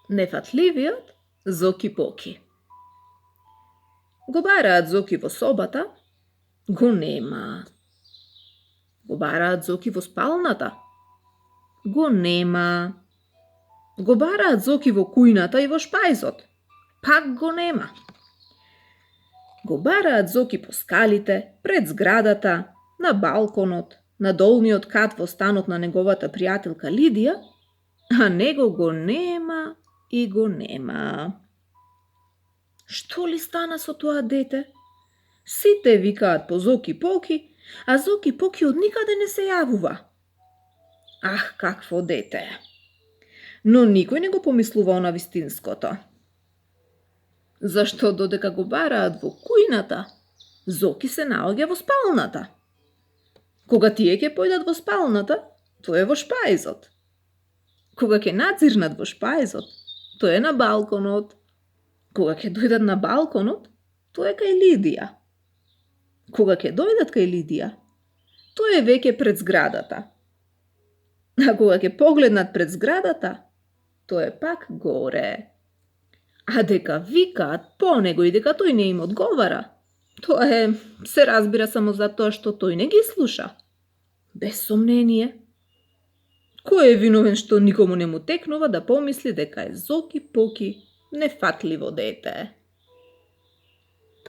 Нефатливиот Зоки Поки. Го бараат Зоки во собата, го нема. Го бараат Зоки во спалната, го нема. Го бараат Зоки во кујната и во шпајзот, пак го нема. Го бараат Зоки по скалите, пред зградата, на балконот, на долниот кат во станот на неговата пријателка Лидија, а него го нема и го нема. Што ли стана со тоа дете? Сите викаат по Зоки Поки, а Зоки Поки од никаде не се јавува. Ах, какво дете! Но никој не го помислува на вистинското. Зашто додека го бараат во кујната, Зоки се наоѓа во спалната. Кога тие ќе појдат во спалната, тој е во шпајзот. Кога ќе надзирнат во шпајзот, тој е на балконот. Кога ќе дојдат на балконот, тој е кај Лидија. Кога ќе дојдат кај Лидија, тој е веќе пред зградата. А кога ќе погледнат пред зградата, тој е пак горе. А дека викаат по него и дека тој не им одговара, тоа се разбира само затоа што тој не ги слуша. Без сомнение. Кој е виновен што никому не му текнува да помисли дека е Зоки Поки нефатливо дете?